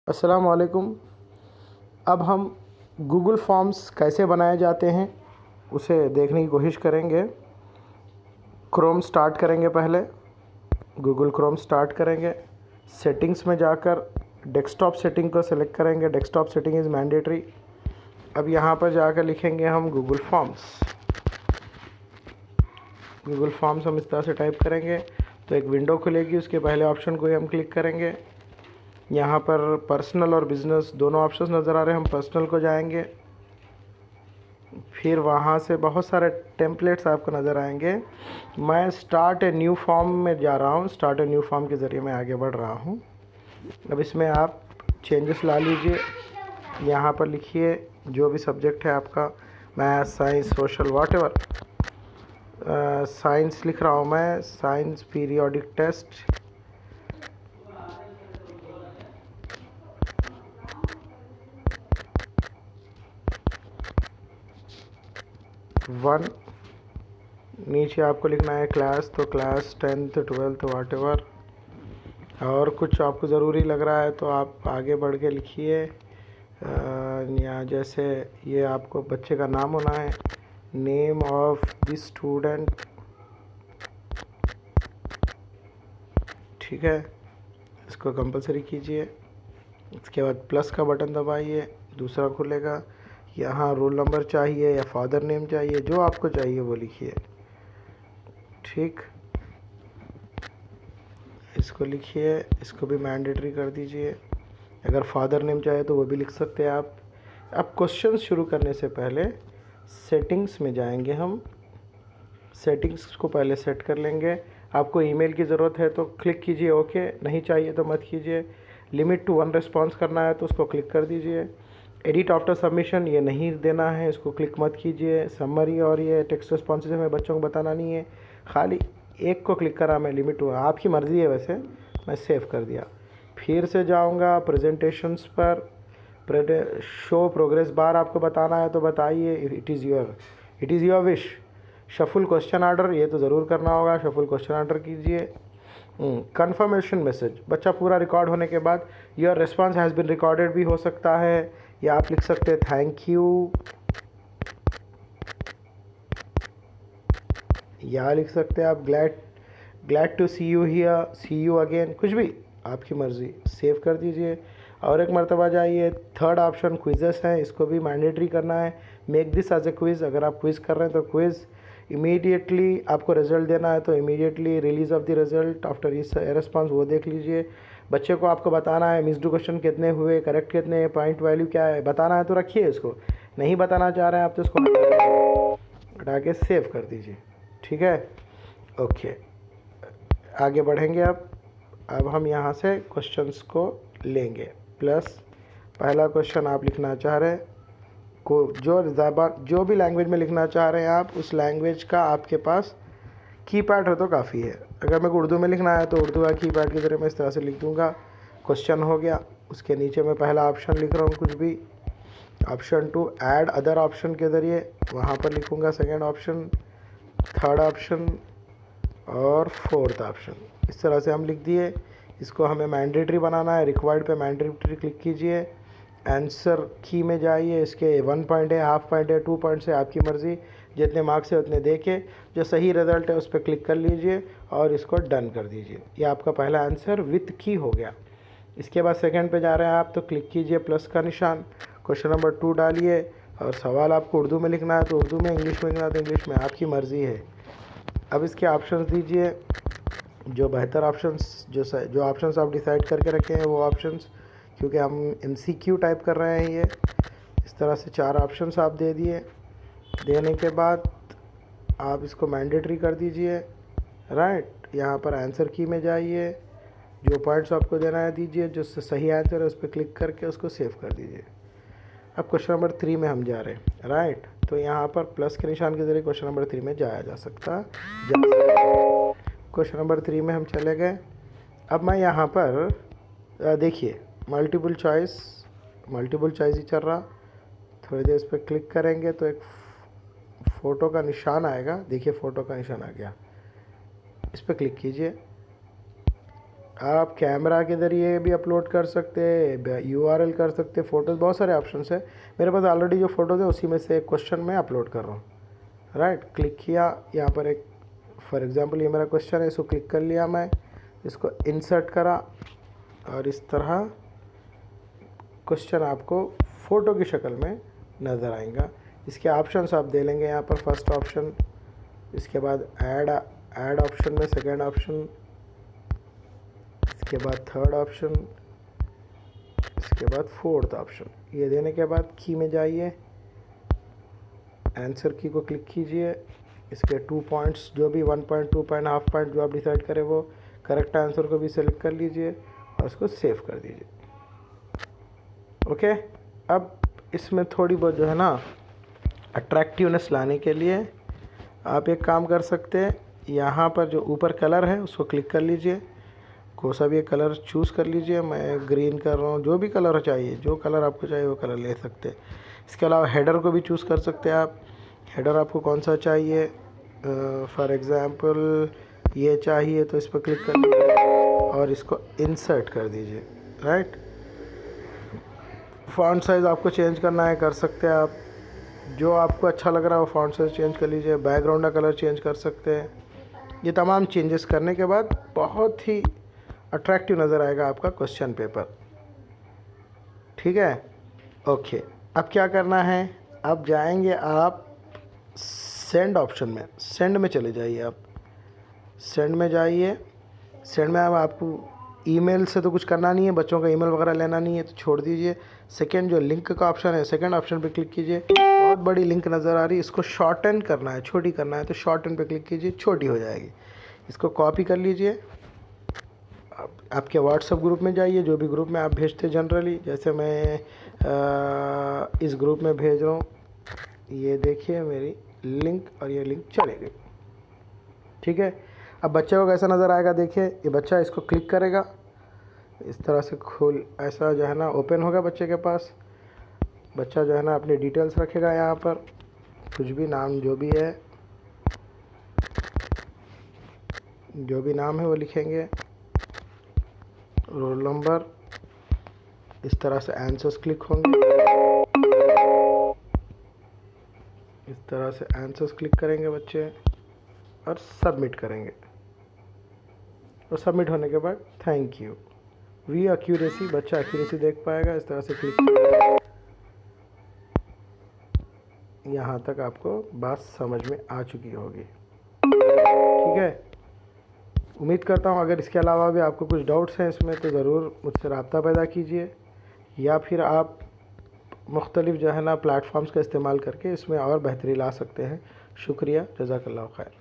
अस्सलाम वालेकुम। अब हम गूगल फॉर्म्स कैसे बनाए जाते हैं उसे देखने की कोशिश करेंगे। क्रोम स्टार्ट करेंगे, पहले गूगल क्रोम स्टार्ट करेंगे। सेटिंग्स में जाकर डेस्कटॉप सेटिंग को सेलेक्ट करेंगे। Desktop setting is mandatory. अब यहाँ पर जाकर लिखेंगे हम गूगल फॉर्म्स। गूगल फॉर्म्स हम इस तरह से टाइप करेंगे तो एक विंडो खुलेगी। उसके पहले ऑप्शन को ही हम क्लिक करेंगे। यहाँ पर पर्सनल और बिज़नेस दोनों ऑप्शंस नज़र आ रहे हैं। हम पर्सनल को जाएंगे, फिर वहाँ से बहुत सारे टेम्पलेट्स आपको नज़र आएंगे। मैं स्टार्ट ए न्यू फॉर्म में जा रहा हूँ। स्टार्ट ए न्यू फॉर्म के ज़रिए मैं आगे बढ़ रहा हूँ। अब इसमें आप चेंजेस ला लीजिए। यहाँ पर लिखिए जो भी सब्जेक्ट है आपका, math, science, social, whatever. Science लिख रहा हूँ मैं, साइंस पीरियोडिक टेस्ट। वन नीचे आपको लिखना है क्लास, तो क्लास 10th 12th व्हाटएवर। और कुछ आपको ज़रूरी लग रहा है तो आप आगे बढ़ के लिखिए। या जैसे ये आपको बच्चे का नाम होना है, नेम ऑफ द स्टूडेंट, ठीक है, इसको कंपलसरी कीजिए। इसके बाद प्लस का बटन दबाइए, दूसरा खुलेगा। यहाँ रोल नंबर चाहिए या फादर नेम चाहिए, जो आपको चाहिए वो लिखिए, ठीक। इसको लिखिए, इसको भी मैंडेटरी कर दीजिए। अगर फादर नेम चाहे तो वो भी लिख सकते हैं आप। अब क्वेश्चन शुरू करने से पहले सेटिंग्स में जाएंगे हम। सेटिंग्स को पहले सेट कर लेंगे। आपको ईमेल की ज़रूरत है तो क्लिक कीजिए ओके, नहीं चाहिए तो मत कीजिए। लिमिट टू 1 रिस्पॉन्स करना है तो उसको क्लिक कर दीजिए। एडिट आफ्टर सबमिशन ये नहीं देना है, इसको क्लिक मत कीजिए। समरी और ये टेक्स्ट रिस्पॉन्सेज हमें बच्चों को बताना नहीं है, खाली एक को क्लिक करा मैं, लिमिट हुआ, आपकी मर्ज़ी है। वैसे मैं सेव कर दिया। फिर से जाऊंगा प्रेजेंटेशंस पर। शो प्रोग्रेस बार आपको बताना है तो बताइए, it is your wish. Shuffle question order ये तो ज़रूर करना होगा, शफुल क्वेश्चन आर्डर कीजिए। कंफर्मेशन मैसेज, बच्चा पूरा रिकॉर्ड होने के बाद your response has been recorded भी हो सकता है, या आप लिख सकते हैं थैंक यू, या लिख सकते हैं आप glad to see you here, see you again, कुछ भी आपकी मर्ज़ी। सेव कर दीजिए और एक मरतबा जाइए। थर्ड ऑप्शन क्विज़ेस है, इसको भी मैंडेटरी करना है। Make this as a quiz, अगर आप क्विज़ कर रहे हैं तो क्विज़। इमीडिएटली आपको रिज़ल्ट देना है तो immediately release of the result after इस रिस्पॉन्स वो देख लीजिए। बच्चे को आपको बताना है मिस्ड क्वेश्चन कितने हुए, करेक्ट कितने, पॉइंट वैल्यू क्या है, बताना है तो रखिए इसको। नहीं बताना चाह रहे हैं आप तो इसको हटा के सेव कर दीजिए, ठीक है, ओके। आगे बढ़ेंगे। अब हम यहाँ से क्वेश्चंस को लेंगे। प्लस पहला क्वेश्चन आप लिखना चाह रहे हैं को जो भी लैंग्वेज में लिखना चाह रहे हैं आप, उस लैंग्वेज का आपके पास कीपैड हो तो काफ़ी है। अगर मेरे को उर्दू में लिखना है तो उर्दू का कीपैड के ज़रिए मैं इस तरह से लिख दूँगा। क्वेश्चन हो गया, उसके नीचे मैं पहला ऑप्शन लिख रहा हूँ कुछ भी। ऑप्शन 2 ऐड अदर ऑप्शन के ज़रिए वहाँ पर लिखूँगा सेकेंड ऑप्शन, थर्ड ऑप्शन और फोर्थ ऑप्शन। इस तरह से हम लिख दिए। इसको हमें मैंडेटरी बनाना है, रिक्वायर्ड पे मैंडेटरी क्लिक कीजिए। आंसर की में जाइए, इसके 1 पॉइंट है, हाफ पॉइंट है, 2 पॉइंट्स है, आपकी मर्ज़ी, जितने मार्क्स है उतने दे के जो सही रिज़ल्ट है उस पर क्लिक कर लीजिए और इसको डन कर दीजिए। ये आपका पहला आंसर विथ की हो गया। इसके बाद सेकंड पे जा रहे हैं आप तो क्लिक कीजिए प्लस का निशान, क्वेश्चन नंबर 2 डालिए और सवाल आपको उर्दू में लिखना है तो उर्दू में, इंग्लिश में लिखना है तो इंग्लिश में, आपकी मर्ज़ी है। अब इसके ऑप्शंस दीजिए, जो बेहतर ऑप्शंस, जो ऑप्शंस आप डिसाइड करके रखे हैं वो ऑप्शंस, क्योंकि हम MCQ टाइप कर रहे हैं। ये इस तरह से 4 ऑप्शंस आप दे दिए। देने के बाद आप इसको मैंडेटरी कर दीजिए, राइट। यहाँ पर आंसर की में जाइए, जो पॉइंट्स आपको देना है दीजिए, जो सही आंसर है उस पर क्लिक करके उसको सेव कर दीजिए। अब क्वेश्चन नंबर 3 में हम जा रहे हैं, राइट। तो यहाँ पर प्लस के निशान के ज़रिए क्वेश्चन नंबर 3 में जाया जा सकता। क्वेश्चन नंबर 3 में हम चले गए। अब मैं यहाँ पर देखिए मल्टीपल चॉइस ही चल रहा। थोड़ी देर इस पर क्लिक करेंगे तो एक फ़ोटो का निशान आएगा, देखिए फ़ोटो का निशान आ गया। इस पर क्लिक कीजिए। आप कैमरा के ज़रिए भी अपलोड कर सकते हैं, URL कर सकते हैं, फ़ोटोज़, बहुत सारे ऑप्शंस है। मेरे पास ऑलरेडी जो फ़ोटोज़ है उसी में से एक क्वेश्चन मैं अपलोड कर रहा हूँ। राइट, क्लिक किया यहाँ पर एक, फॉर एग्ज़ाम्पल ये मेरा क्वेश्चन है, इसको क्लिक कर लिया मैं, इसको इंसर्ट करा और इस तरह क्वेश्चन आपको फ़ोटो की शक्ल में नज़र आएगा। इसके ऑप्शंस आप दे लेंगे यहाँ पर, फर्स्ट ऑप्शन, इसके बाद ऐड ऑप्शन में सेकेंड ऑप्शन, इसके बाद थर्ड ऑप्शन, इसके बाद फोर्थ ऑप्शन। ये देने के बाद की में जाइए, आंसर की को क्लिक कीजिए, इसके 2 पॉइंट्स जो भी 1 पॉइंट 2 पॉइंट हाफ पॉइंट जो आप डिसाइड करें वो करेक्ट आंसर को भी सेलेक्ट कर लीजिए और उसको सेव कर दीजिए। ओके, अब इसमें थोड़ी बहुत जो है ना अट्रैक्टिवनेस लाने के लिए आप एक काम कर सकते हैं, यहाँ पर जो ऊपर कलर है उसको क्लिक कर लीजिए, कोई सा भी एक कलर चूज़ कर लीजिए। मैं ग्रीन कर रहा हूँ, जो भी कलर चाहिए, जो कलर आपको चाहिए वो कलर ले सकते हैं। इसके अलावा हेडर को भी चूज़ कर सकते हैं आप, हेडर आपको कौन सा चाहिए, फॉर एग्ज़ाम्पल ये चाहिए तो इस पर क्लिक कर लीजिए और इसको इंसर्ट कर दीजिए। राइट, फ़ॉन्ट साइज़ आपको चेंज करना है कर सकते हैं आप, जो आपको अच्छा लग रहा है वो फ़ॉन्ट साइज़ चेंज कर लीजिए, बैकग्राउंड का कलर चेंज कर सकते हैं। ये तमाम चेंजेस करने के बाद बहुत ही अट्रैक्टिव नज़र आएगा आपका क्वेश्चन पेपर। ठीक है, ओके। अब क्या करना है, अब जाएंगे आप सेंड ऑप्शन में, सेंड में चले जाइए आप, सेंड में जाइए। सेंड में अब आपको ईमेल से तो कुछ करना नहीं है, बच्चों का ईमेल वगैरह लेना नहीं है तो छोड़ दीजिए। सेकंड जो लिंक का ऑप्शन है, सेकंड ऑप्शन पे क्लिक कीजिए, बहुत बड़ी लिंक नज़र आ रही है, इसको शॉर्टन करना है, छोटी करना है तो शॉर्टन पे क्लिक कीजिए, छोटी हो जाएगी। इसको कॉपी कर लीजिए, आपके व्हाट्सएप ग्रुप में जाइए, जो भी ग्रुप में आप भेजते जनरली, जैसे मैं इस ग्रुप में भेज रहा हूँ, ये देखिए मेरी लिंक और ये लिंक चली गई। ठीक है, अब बच्चे को कैसा नज़र आएगा देखिए, ये बच्चा इसको क्लिक करेगा, इस तरह से खुल ऐसा जो है ना ओपन होगा बच्चे के पास। बच्चा जो है ना अपनी डिटेल्स रखेगा, यहाँ पर कुछ भी नाम जो भी है, जो भी नाम है वो लिखेंगे, रोल नंबर, इस तरह से आंसर्स क्लिक होंगे, इस तरह से आंसर्स क्लिक करेंगे बच्चे और सबमिट करेंगे। और सबमिट होने के बाद थैंक यू वी एक्यूरेसी, बच्चा एक्यूरेसी देख पाएगा, इस तरह से क्लिक करेगा। यहाँ तक आपको बात समझ में आ चुकी होगी। ठीक है, उम्मीद करता हूँ अगर इसके अलावा भी आपको कुछ डाउट्स हैं इसमें तो ज़रूर मुझसे रब्ता पैदा कीजिए, या फिर आप मुख्तलिफ जो है ना प्लेटफॉर्म्स का इस्तेमाल करके इसमें और बेहतरी ला सकते हैं। शुक्रिया, जज़ाकल्लाह खैर।